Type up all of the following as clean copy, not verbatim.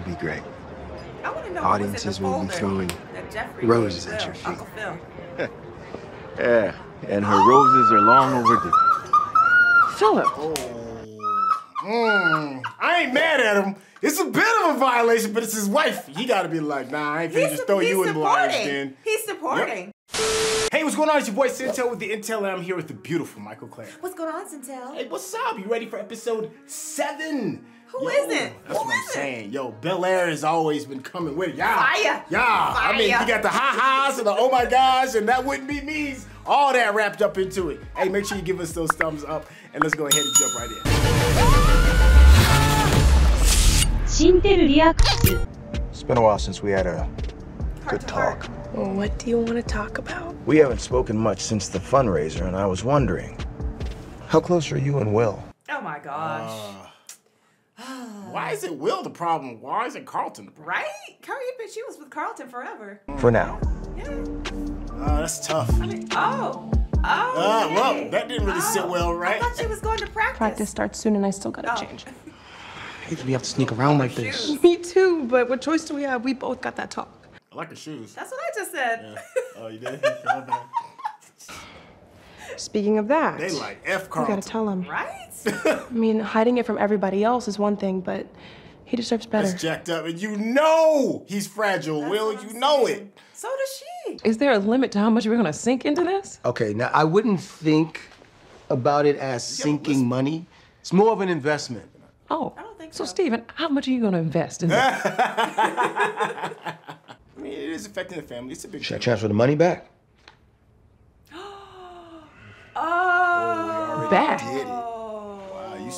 would be great. I want to know Audiences will be throwing roses at your feet. Uncle Phil. Yeah, and her roses are long overdue. Philip. I ain't mad at him. It's a bit of a violation, but it's his wife. He got to be like, nah, I ain't finna just throw you in the lion's den. He's supporting. Yep. Hey, what's going on? It's your boy Sintel with the Intel, and I'm here with the beautiful Mikel-Claire. What's going on, Sintel? Hey, what's up? You ready for episode 7? Who isn't? That's what I'm saying. Yo, Bel-Air has always been coming with it. Yeah. Fire. Yeah. Fire. I mean, you got the ha-has and the oh my gosh and that wouldn't be me's. All that wrapped up into it. Hey, make sure you give us those thumbs up, and let's go ahead and jump right in. It's been a while since we had a good talk. Well, what do you want to talk about? We haven't spoken much since the fundraiser, and I was wondering, how close are you and Will? Oh my gosh. Why is it Will the problem? Why is it Carlton the problem? Right? She was with Carlton forever. For now. Yeah. That's tough. I mean, well, that didn't really sit well, right? I thought she was going to practice. Practice starts soon and I still gotta change. I hate that we have to sneak around like this. Me too, but what choice do we have? We both got that talk. I like her shoes. That's what I just said. Yeah. Oh, you did? Come back. Speaking of that, They like F you Carlton. gotta tell him. Right? I mean, hiding it from everybody else is one thing, but he deserves better. That's jacked up, and you know he's fragile, Will. You know it. So does she. Is there a limit to how much we're gonna sink into this? Okay, now I wouldn't think about it as sinking money. It's more of an investment. Oh, I don't think so so. Steven, how much are you gonna invest in this? I mean, it is affecting the family. It's a big Should I deal. transfer the money back? Oh. Back. Did it. Wow, you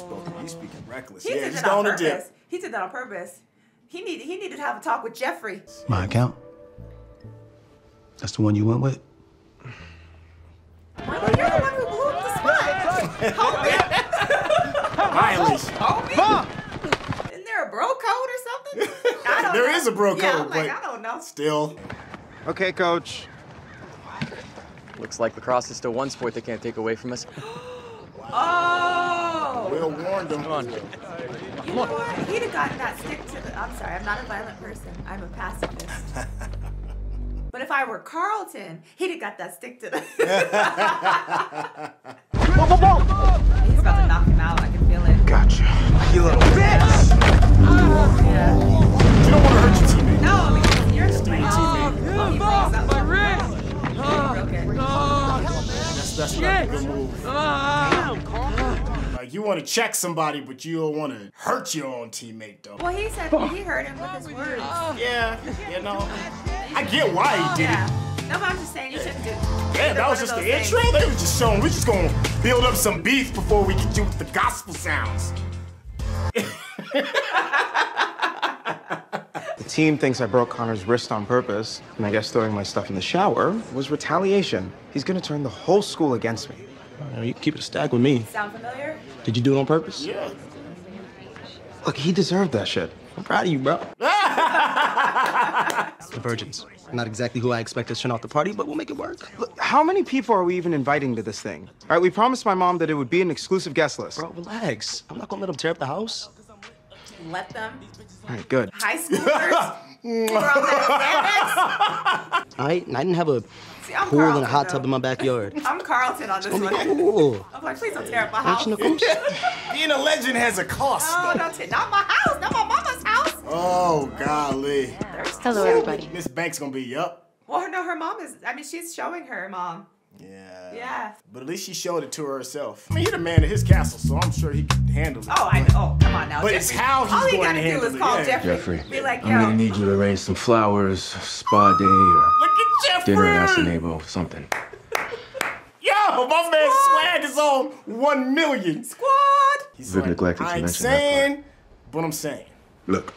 speaking reckless. He Yeah, did just that go on on the purpose. dip. He did that on purpose. He needed to have a talk with Jeffrey. My account? That's the one you went with? Well, you're the one who blew up the spot. Violation. Homie? Isn't there a bro code or something? I don't There know. is a bro Yeah, code, I'm like, but I don't know. still. Okay, coach. Looks like lacrosse is still one sport they can't take away from us. Oh! Will warned him. Come on. You know what? He'd have gotten that stick to the... I'm sorry, I'm not a violent person. I'm a pacifist. But if I were Carlton, he'd have got that stick to the... He's about to knock him out. I can feel it. Gotcha. You little bitch! Yeah. You don't want to hurt your teammate. No, because you're the teammate. That's not a good move. Like, you want to check somebody, but you don't want to hurt your own teammate, though. Well, he said he hurt him with his words. Yeah, you know. I get why he did it. No, but I'm just saying you shouldn't do it. Yeah, that was just the intro. They was just showing, we're just going to build up some beef before we get you with the gospel sounds. The team thinks I broke Connor's wrist on purpose, and I guess throwing my stuff in the shower was retaliation. He's gonna turn the whole school against me. You can keep it a stack with me. Sound familiar? Did you do it on purpose? Yeah. Look, he deserved that shit. I'm proud of you, bro. The virgins. Not exactly who I expected to turn off the party, but we'll make it work. Look, how many people are we even inviting to this thing? All right, we promised my mom that it would be an exclusive guest list. Bro, relax. I'm not gonna let them tear up the house. Let them. All right, good. High schoolers. who were on that All right, and I didn't have a See, I'm pool and a Carlton, hot though. tub in my backyard. I'm Carlton on this one. Ooh. I'm like, please don't tear up my house. Action of course. Being a legend has a cost, Oh, though. don't tear, not my house, not my mama's house. Oh, golly. Hello, everybody. Miss Banks gonna be up. Well, no, her mom is, I mean, she's showing her mom. Yeah. Yeah. But at least she showed it to herself. I mean, he's the man of his castle, so I'm sure he can handle it. Oh, I know. Oh, come on now. But Jeffrey. it's how he's All he going gotta to handle do is it, call yeah. Jeffrey. Be like, yo. I'm gonna need you to arrange some flowers, spa day, or Look at Jeffrey! dinner at Asanebo, something. Yo, my man Swag is on 1 million. Squad. He's We've neglected to I ain't mention that saying, but I'm saying. Look,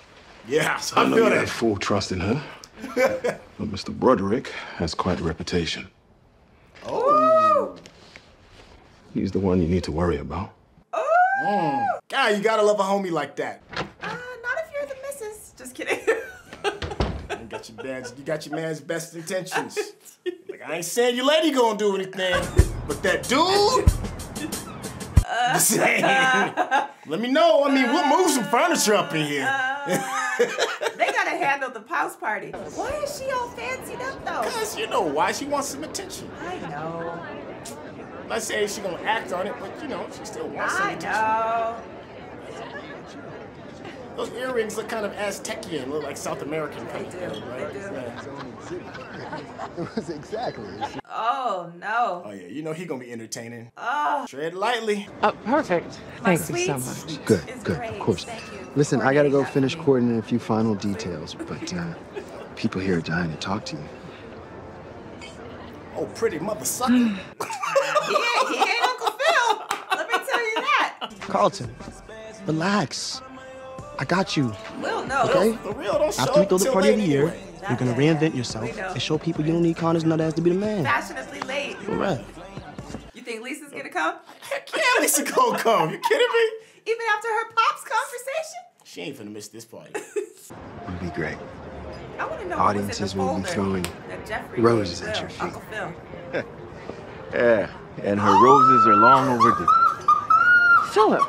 Yeah, so I I know feel you have that. full trust in her, but Mr. Broderick has quite a reputation. Ooh. He's the one you need to worry about. Ooh. God, you gotta love a homie like that. Not if you're the missus. Just kidding. You got your man's best intentions. Like, I ain't saying your lady gonna do anything, but that dude. Just saying. Let me know. I mean, we'll move some furniture up in here. They gotta handle the house party. Why is she all fancied up though? Because you know why? She wants some attention. I know. Let's say she gonna act on it, but you know, she still wants some attention. I know. Those earrings look kind of Aztecian, look like South American kind of thing, right? They do. Yeah. It was exactly. Oh no. Oh yeah, you know he gonna be entertaining. Oh. Tread lightly. Oh, perfect. My Thank you so sweets much. Good, is good, great. of course. Thank you. Listen, I gotta go Coordinating finish that for me. coordinating a few final details, but people here are dying to talk to you. Oh, pretty mother sucker. He ain't Uncle Phil. Let me tell you that. Carlton, relax. I got you. Will no. Okay? For real, don't show After we up throw the till party of late the year, anyway. you're gonna reinvent yourself We know. and show people you don't need Connor's nut ass to be the man. Fashionably late. Correct. You think Lisa's gonna come? Heck yeah, Lisa gonna come. You kidding me? Even after her pop's conversation? She ain't finna miss this party. It'll be great. I want to know Audiences will be what was in the throwing folder that Jeffrey roses gave at Will, your feet. Uncle Phil. Yeah, and her roses are long overdue. Philip.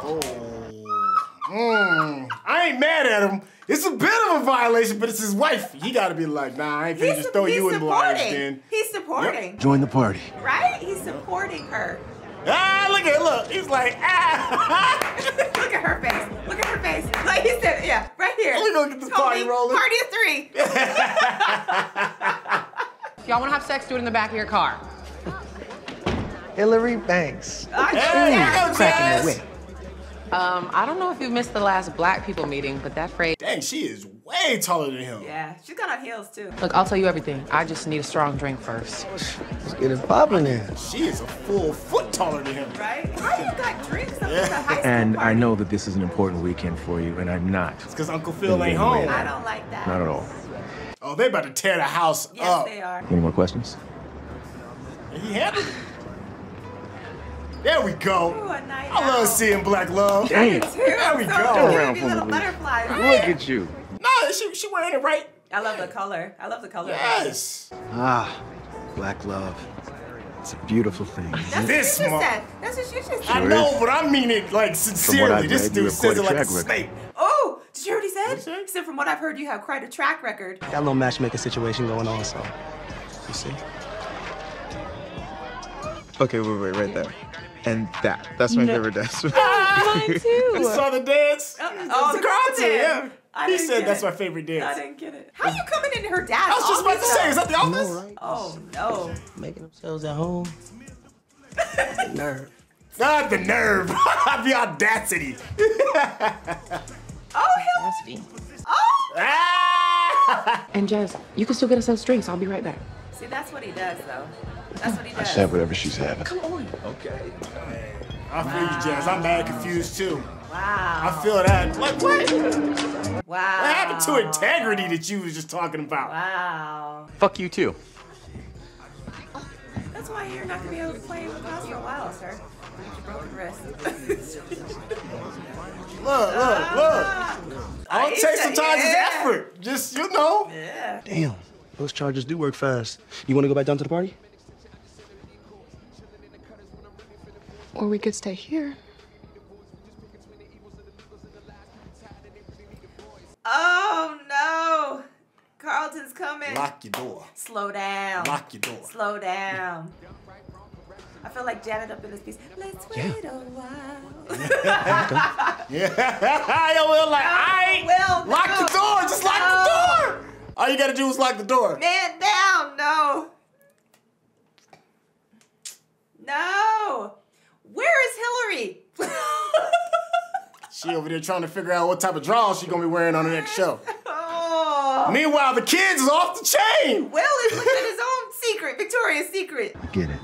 I ain't mad at him. It's a bit of a violation, but it's his wife. He gotta be like, nah, I ain't finna just throw you in the lines then. He's supporting. Join the party. Right? He's supporting her. Ah, look. He's like, ah. Look at her face. Look at her face. Like he said, yeah, right here. We gonna get this Told party me, rolling. Party of 3. If y'all want to have sex, do it in the back of your car. Hillary Banks. Hey, go, Cracking Jazz. the whip. I don't know if you missed the last Black people meeting, but that phrase. Dang, she is way taller than him. Yeah, she's got on heels too. Look, I'll tell you everything. I just need a strong drink first. Let's get it popping there. She is a full foot taller than him. Right? How you got drinks up at the high school And party? I know that this is an important weekend for you, and I'm not. It's because Uncle Phil ain't home. I don't like that. Not at all. Oh, they about to tear the house Yes, up. they are. Any more questions? And he handled it. There we go. Ooh, a night I love out. seeing black love. Dang it. There we So go. cute, around these for me, little please. butterflies. Look at you. No, she wearing it right. I love the color. I love the color. Yes. Ah, black love. It's a beautiful thing. That's what This you just month. said. That's what you just said. I know, but I mean it like sincerely. I've This read, you dude have quite says a it like a track record. snake. Oh, did you hear what he said? What'd he say? He said, from what I've heard, you have quite a track record. Got a little matchmaking situation going on, so you see. Okay, wait, right there. And that's my favorite dance. Mine You too. saw the dance? Oh, the the Carlton, Carlton. yeah. I He didn't said get that's it. my favorite I dance. didn't get it. How you coming into her dad's I was just about to office, say, though? is that the office? Right? Oh, no. Making themselves at home. Nerve. Not the nerve. The audacity. Oh, hell. Oh! Ah! And Jess, you can still get us those drinks. I'll be right back. See, that's what he does, though. That's what he I does. said whatever she's having. Come on. I feel you, Jazz. I'm mad confused too. Wow. I feel that. Like, what? Wow. What happened to integrity that you was just talking about? Wow. Fuck you too. That's why you're not going to be able to play lacrosse for a while, sir. With your broken wrist. Look. All it takes sometimes is yeah. effort. Just, you know. Yeah. Damn, those charges do work fast. You want to go back down to the party? Or we could stay here. Oh, no. Carlton's coming. Lock your door. Slow down. Lock your door. Slow down. I feel like Janet up in this piece. Let's wait a while. Yeah. Yo, Will, like, Will, lock no. the door. Just lock the door. All you got to do is lock the door. Man down. No. No. Where is Hillary? She over there trying to figure out what type of drawers she going to be wearing on the next show. Oh. Meanwhile, the kids is off the chain. Will is looking at his own secret, Victoria's Secret. Get it.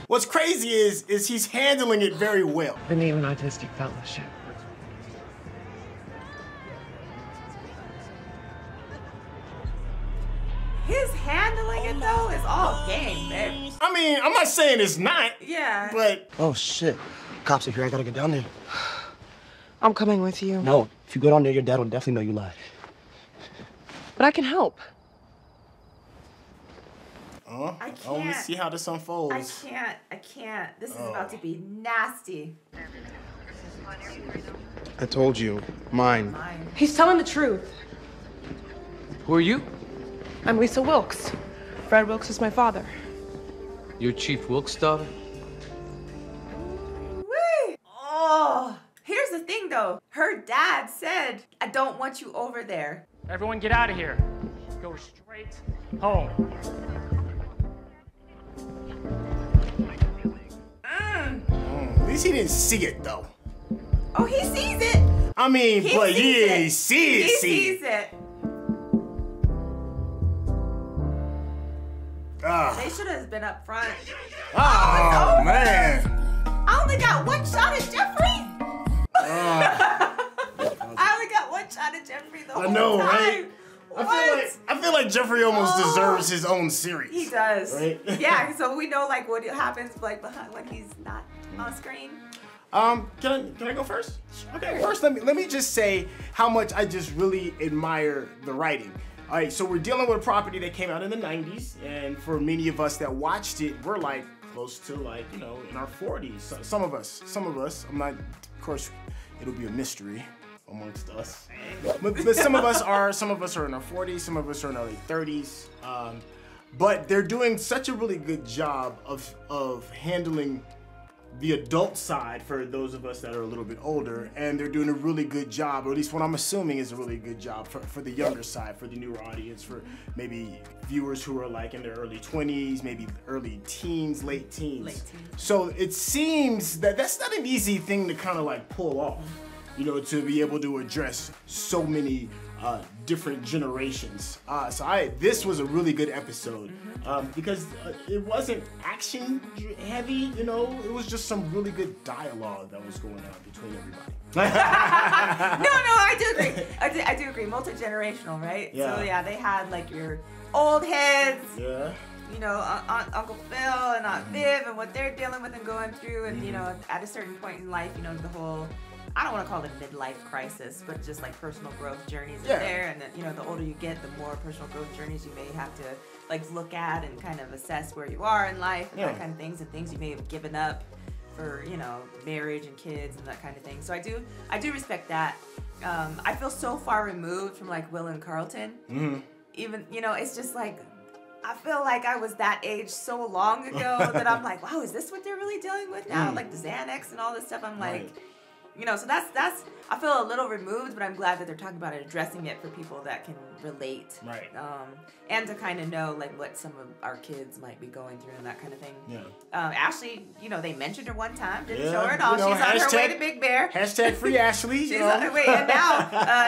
What's crazy is he's handling it very well. The name an Autistic Fellowship. His handling it though is all game, babe. I mean, I'm not saying it's not, Yeah. but Oh, shit. Cops are here. I gotta get down there. I'm coming with you. No, if you go down there, your dad will definitely know you lied. But I can help. I can't. Oh, let's see how this unfolds. I can't. This is about to be nasty. I told you, mine. He's telling the truth. Who are you? I'm Lisa Wilkes. Fred Wilkes is my father. You're Chief Wilkes' daughter? Whee! Oh, here's the thing though. Her dad said, I don't want you over there. Everyone get out of here. Go straight home. At least he didn't see it though. Oh, he sees it. I mean, He but sees yeah, it. he sees He sees it. They should have been up front. Oh, man. I only got one shot at Jeffrey. I only got one shot at Jeffrey the whole I know, time. right? I feel like Jeffrey almost deserves his own series. He does. Right? Yeah, so we know like what happens like behind when he's not on screen. Can I go first? Okay, first let me just say how much I just really admire the writing. All right, so we're dealing with a property that came out in the 90s, and for many of us that watched it, we're like close to like, you know, in our 40s. So, some of us, I'm not, of course, it'll be a mystery amongst us. But some of us are in our 40s, some of us are in our late 30s. But they're doing such a really good job of handling the adult side for those of us that are a little bit older, and they're doing a really good job, or at least what I'm assuming is a really good job for the younger side, for the newer audience, for maybe viewers who are like in their early 20s, maybe early teens, late teens. So it seems that that's not an easy thing to kind of like pull off, you know, to be able to address so many different generations. So this was a really good episode because it wasn't action heavy, you know, it was just some really good dialogue that was going on between everybody. No, I do agree. I do agree. Multi-generational, right? Yeah. So yeah, they had like your old heads. Yeah. You know, Uncle Phil and Aunt Viv and what they're dealing with and going through, and you know, at a certain point in life, you know, the whole, I don't want to call it a midlife crisis, but just like personal growth journeys are there, and then, you know, the older you get, the more personal growth journeys you may have to like look at and kind of assess where you are in life and that kind of things, and things you may have given up for, you know, marriage and kids and that kind of thing. So I do respect that. I feel so far removed from like Will and Carlton. Even, you know, it's just like, I feel like I was that age so long ago that I'm like, wow, is this what they're really dealing with now? Like the Xanax and all this stuff. I'm like, you know, so that's, I feel a little removed, but I'm glad that they're talking about it, addressing it for people that can relate. Right. And to kind of know like what some of our kids might be going through and that kind of thing. Yeah. Ashley, you know, they mentioned her one time, didn't show her at all. You know, she's on her way to Big Bear. Hashtag free Ashley. She's on her way, and now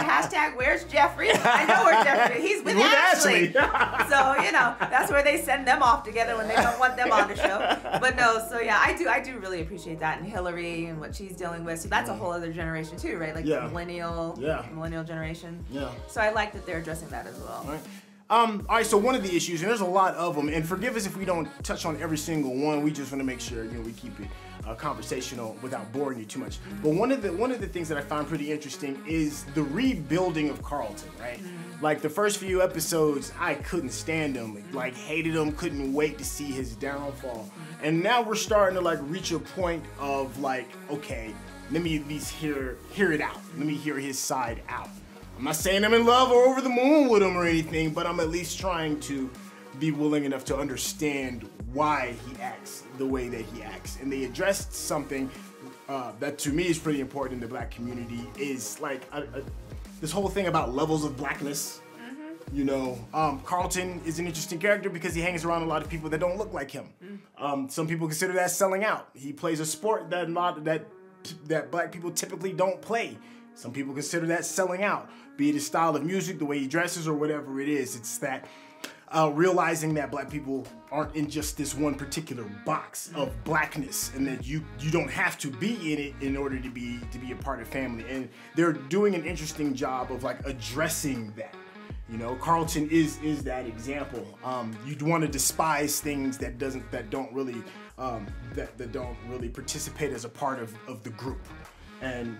hashtag where's Jeffrey? I know where Jeffrey. He's with Ashley. So you know, that's where they send them off together when they don't want them on the show. But no, so yeah, I do really appreciate that, and Hillary and what she's dealing with. So that's a whole other generation too, right? Like the millennial generation. Yeah. So I like that they're addressing that as well. All right, so one of the issues, and there's a lot of them, and forgive us if we don't touch on every single one. We just want to make sure, you know, we keep it conversational without boring you too much. But one of the things that I found pretty interesting is the rebuilding of Carlton, right? Like the first few episodes, I couldn't stand him, like hated him, couldn't wait to see his downfall. And now we're starting to like reach a point of like, okay, let me at least hear it out. Let me hear his side out. I'm not saying I'm in love or over the moon with him or anything, but I'm at least trying to be willing enough to understand why he acts the way that he acts. And they addressed something that to me is pretty important in the black community, is like this whole thing about levels of blackness. You know, Carlton is an interesting character because he hangs around a lot of people that don't look like him. Some people consider that selling out. He plays a sport that black people typically don't play. Some people consider that selling out, be it his style of music, the way he dresses, or whatever it is. It's that realizing that black people aren't in just this one particular box of blackness, and that you don't have to be in it in order to be a part of family. And they're doing an interesting job of like addressing that. You know, Carlton is that example. You'd want to despise things that don't really participate as a part of the group. and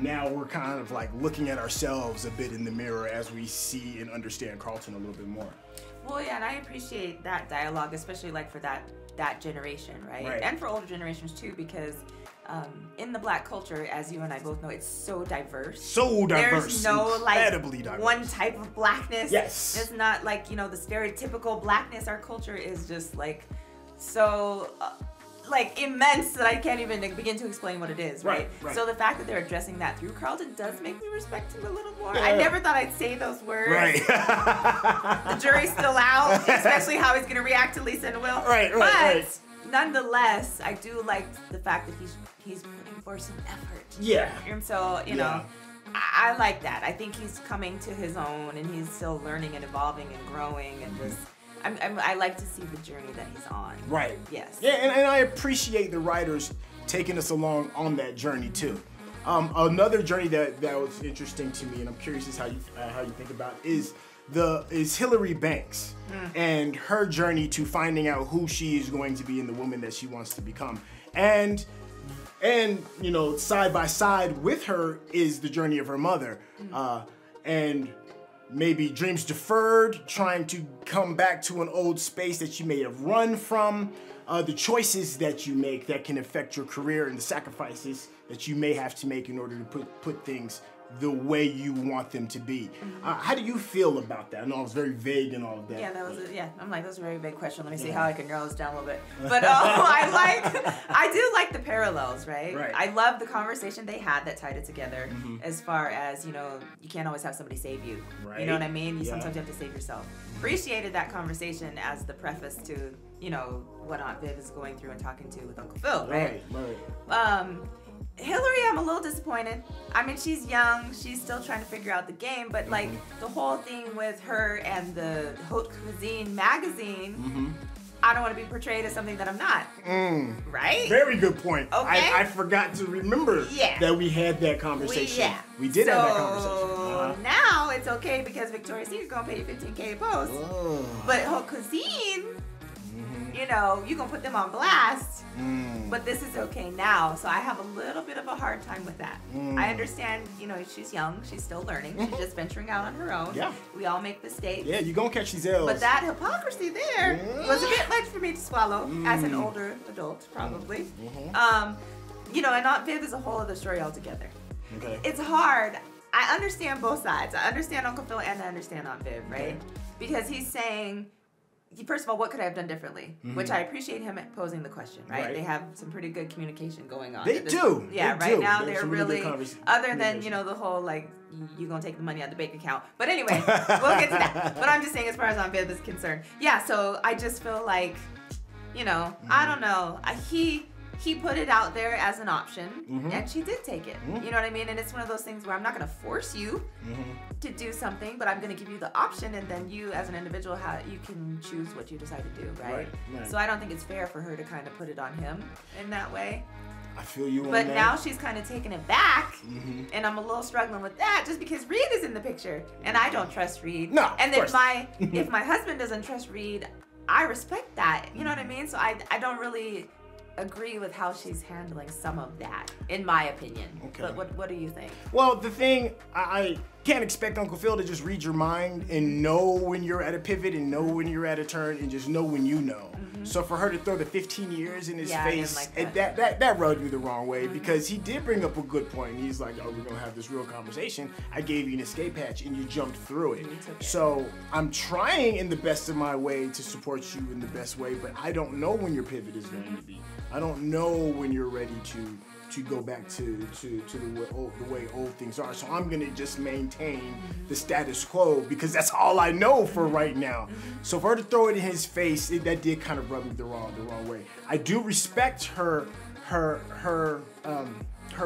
now we're kind of like looking at ourselves a bit in the mirror as we see and understand Carlton a little bit more. Well, yeah, and I appreciate that dialogue, especially like for that generation, right? And for older generations too, because in the Black culture, as you and I both know, it's so diverse. So diverse. There's no like diverse. one type of Blackness. Yes. It's not like, you know, the stereotypical Blackness. Our culture is just like so like immense that I can't even begin to explain what it is, right? So the fact that they're addressing that through Carlton does make me respect him a little more. I never thought I'd say those words. The jury's still out, especially how he's gonna react to Lisa and Will. But nonetheless, I do like the fact that he's putting forth some effort. And so, you know, I like that. I think he's coming to his own, and he's still learning and evolving and growing, and just I like to see the journey that he's on. Yes. Yeah, and I appreciate the writers taking us along on that journey too. Another journey that was interesting to me, and I'm curious as how you think about it, is Hillary Banks and her journey to finding out who she is going to be and the woman that she wants to become. And you know, side by side with her is the journey of her mother. And maybe dreams deferred, trying to come back to an old space that you may have run from, the choices that you make that can affect your career, and the sacrifices that you may have to make in order to put things the way you want them to be. How do you feel about that? I know I was very vague and all of that. Yeah, I'm like, that's a very big question. Let me see how I can narrow this down a little bit. But I do like the parallels, right? I love the conversation they had that tied it together, as far as, you know, you can't always have somebody save you. You know what I mean? Sometimes you have to save yourself. Appreciated that conversation as the preface to, you know, what Aunt Viv is going through and talking to with Uncle Phil, right? Hillary, I'm a little disappointed. I mean, she's young, she's still trying to figure out the game, but like the whole thing with her and the Haute Cuisine magazine, I don't want to be portrayed as something that I'm not. Right? Very good point. Okay. I forgot to remember that we had that conversation. We did have that conversation. Now it's okay because Victoria's Secret gonna pay you $15K a post. But Haute Cuisine, you know, you're gonna put them on blast. But this is okay now, so I have a little bit of a hard time with that. I understand, you know, she's young, she's still learning, she's just venturing out on her own. We all make mistakes. Yeah, you're gonna catch these L's. But that hypocrisy there was a bit much for me to swallow as an older adult, probably. You know, and Aunt Viv is a whole other story altogether. It's hard. I understand both sides. I understand Uncle Phil and I understand Aunt Viv, right? Because he's saying, first of all, what could I have done differently? Which I appreciate him posing the question, right? They have some pretty good communication going on. They do. Yeah, they do. now they're really, other than, you know, the whole, like, you're going to take the money out of the bank account. But anyway, we'll get to that. But I'm just saying, as far as Aunt Viv is concerned. Yeah, so I just feel like, you know, I don't know. He put it out there as an option, and she did take it. You know what I mean? And it's one of those things where I'm not going to force you to do something, but I'm going to give you the option, and then you, as an individual, you can choose what you decide to do, right? So I don't think it's fair for her to kind of put it on him in that way. I feel you on that. But now that. She's kind of taking it back, and I'm a little struggling with that just because Reed is in the picture, and I don't trust Reed. No, and if my husband doesn't trust Reed, I respect that. You know what I mean? So I don't really agree with how she's handling some of that, in my opinion. But what do you think? Well, the thing, I can't expect Uncle Phil to just read your mind and know when you're at a pivot and know when you're at a turn and just know when you know. So for her to throw the 15 years in his face, that rubbed me the wrong way because he did bring up a good point. He's like, oh, we're gonna have this real conversation. I gave you an escape hatch and you jumped through it. So I'm trying in the best of my way to support you in the best way, but I don't know when your pivot is going to be. I don't know when you're ready to go back to the way old things are. So I'm gonna just maintain the status quo because that's all I know for right now. So for her to throw it in his face, that did kind of rub me the wrong way. I do respect her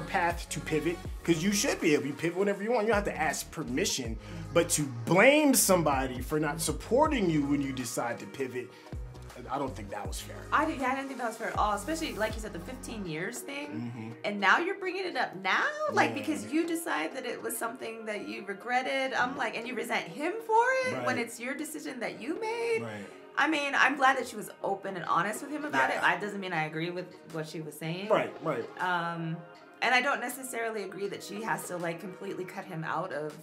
path to pivot because you should be able to pivot whenever you want. You don't have to ask permission, but to blame somebody for not supporting you when you decide to pivot, I don't think that was fair. I didn't think that was fair at all, especially like you said, the 15 years thing. And now you're bringing it up now, like because you decide that it was something that you regretted. I'm like, and you resent him for it when it's your decision that you made. I mean, I'm glad that she was open and honest with him about it. That doesn't mean I agree with what she was saying. Right. And I don't necessarily agree that she has to like completely cut him out of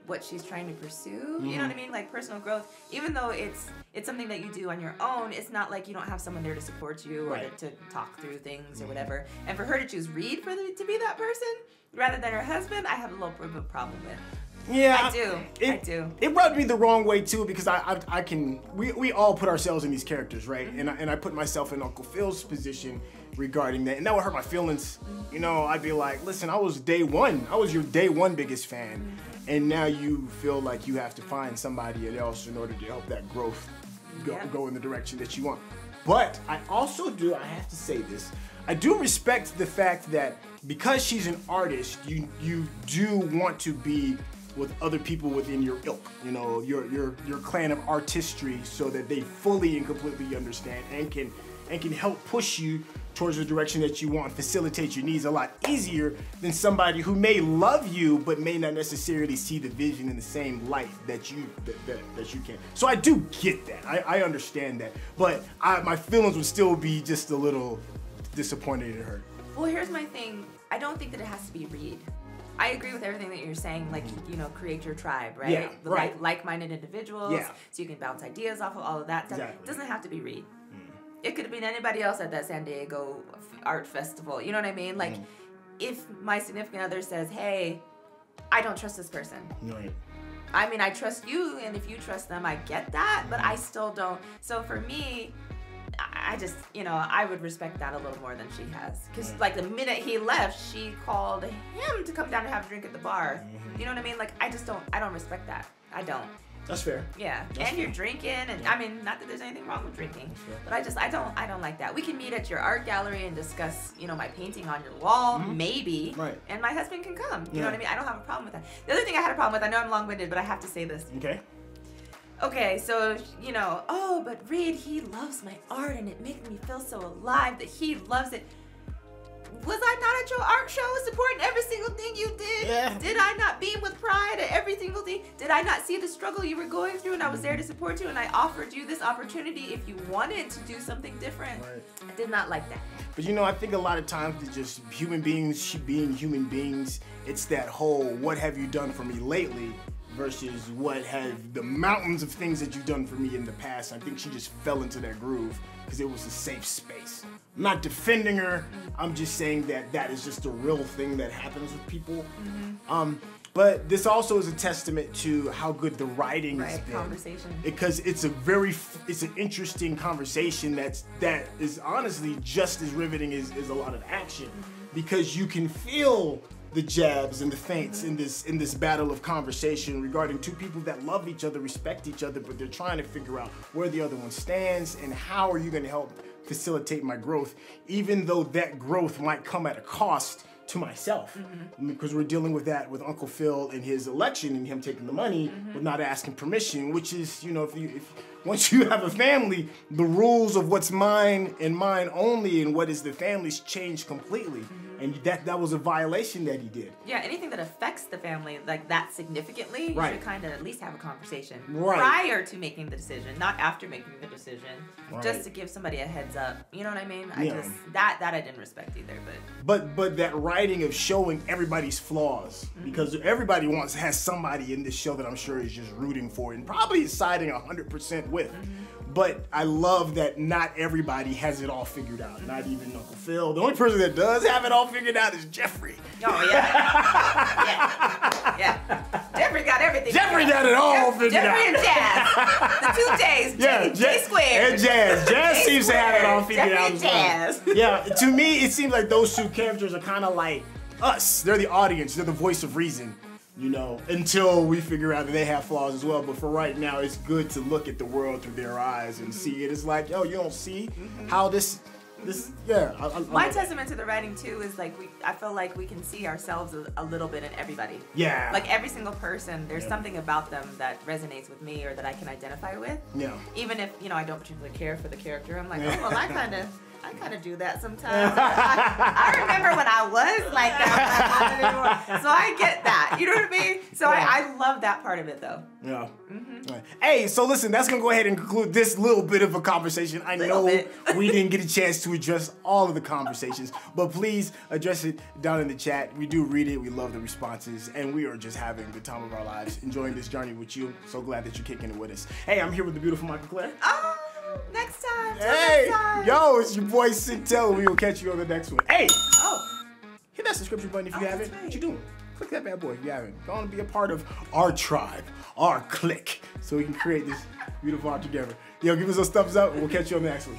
what she's trying to pursue. You know what I mean? Like personal growth, even though it's something that you do on your own, it's not like you don't have someone there to support you or to talk through things or whatever. And for her to choose Reed to be that person rather than her husband, I have a little bit of a problem with. Yeah, I do. It rubbed me the wrong way too because we all put ourselves in these characters, right? And I put myself in Uncle Phil's position regarding that, and that would hurt my feelings. You know, I'd be like, listen, I was your day one biggest fan, and now you feel like you have to find somebody else in order to help that growth go in the direction that you want. But I also do, I have to say this, I do respect the fact that because she's an artist, you do want to be with other people within your ilk, you know, your clan of artistry, so that they fully and completely understand and can help push you towards the direction that you want, facilitate your needs a lot easier than somebody who may love you but may not necessarily see the vision in the same light that you can. So I do get that. I understand that, but my feelings would still be just a little disappointed and hurt. Well, here's my thing. I don't think that it has to be Reed. I agree with everything that you're saying, like, you know, create your tribe, right? Yeah, right. Like-minded individuals, so you can bounce ideas off of all of that stuff. It doesn't have to be Reed. It could have been anybody else at that San Diego art festival. You know what I mean? Like, if my significant other says, hey, I don't trust this person. Right. I mean, I trust you, and if you trust them, I get that, but I still don't. So for me, I just, you know, I would respect that a little more than she has. Because, like, the minute he left, she called him to come down and have a drink at the bar. You know what I mean? Like, I don't respect that. I don't. That's fair. Yeah. That's and fair. you're drinking, and I mean, not that there's anything wrong with drinking, but I don't like that. We can meet at your art gallery and discuss, you know, my painting on your wall, maybe. Right. And my husband can come. You know what I mean? I don't have a problem with that. The other thing I had a problem with, I know I'm long-winded, but I have to say this. Okay, so, you know, oh, but Reed, he loves my art and it makes me feel so alive that he loves it. Was I not at your art show supporting every single thing you did? Yeah. Did I not beam with pride at every single thing? Did I not see the struggle you were going through and I was there to support you and I offered you this opportunity if you wanted to do something different? I did not like that. But you know, I think a lot of times it's just human beings being human beings. It's that whole, what have you done for me lately? Versus what have the mountains of things that you've done for me in the past. I think she just fell into that groove because it was a safe space. I'm not defending her. I'm just saying that that is just a real thing that happens with people. But this also is a testament to how good the writing has been. Conversation. Because it's an interesting conversation that is honestly just as riveting as a lot of action. Because you can feel the jabs and the feints in this battle of conversation regarding two people that love each other, respect each other, but they're trying to figure out where the other one stands and how are you going to help facilitate my growth, even though that growth might come at a cost to myself. Because we're dealing with that with Uncle Phil and his election and him taking the money with not asking permission, which is, you know, if once you have a family, the rules of what's mine and mine only and what is the family's change completely. And that was a violation that he did. Yeah, anything that affects the family like that significantly, you should kind of at least have a conversation prior to making the decision, not after making the decision, just to give somebody a heads up. You know what I mean? I just that I didn't respect either. But that writing of showing everybody's flaws, because everybody has somebody in this show that I'm sure is just rooting for and probably is siding 100% with. But I love that not everybody has it all figured out. Not even Uncle Phil. The only person that does have it all figured out is Jeffrey. Oh, yeah. Yeah. Jeffrey got everything. Jeffrey got it all figured out. Jeffrey and Jazz. The two J's. Yeah, J squared. And Jazz. Jazz seems to have it all figured out. Jeffrey and Jazz. Yeah, to me, it seems like those two characters are kind of like us. They're the audience. They're the voice of reason. You know, until we figure out that they have flaws as well. But for right now, it's good to look at the world through their eyes and see it. It's like, yo, you don't see how this This, yeah. My testament to the writing too is like I feel like we can see ourselves a little bit in everybody. Yeah. Like every single person, there's something about them that resonates with me or that I can identify with. Yeah. Even if I don't particularly care for the character, I'm like, oh well, I kind of do that sometimes. I remember when I was like that, so I get that. You know what I mean? So yeah. I love that part of it though. Yeah. Right. Hey, so listen, that's gonna go ahead and conclude this little bit of a conversation. I know we didn't get a chance to address all of the conversations, but please address it down in the chat. We do read it. We love the responses, and we are just having the time of our lives, enjoying this journey with you. So glad that you're kicking it with us. Hey, I'm here with the beautiful Mikel-Claire. Oh, next time. Hey, next time. Yo, it's your boy Sintel. We will catch you on the next one. Hey, oh, hit that subscription button if you haven't. Right. What you doing? Click that bad boy if you haven't. Go on and be a part of our tribe, our clique, so we can create this beautiful art together. Yo, give us those thumbs up, and we'll catch you on the next one.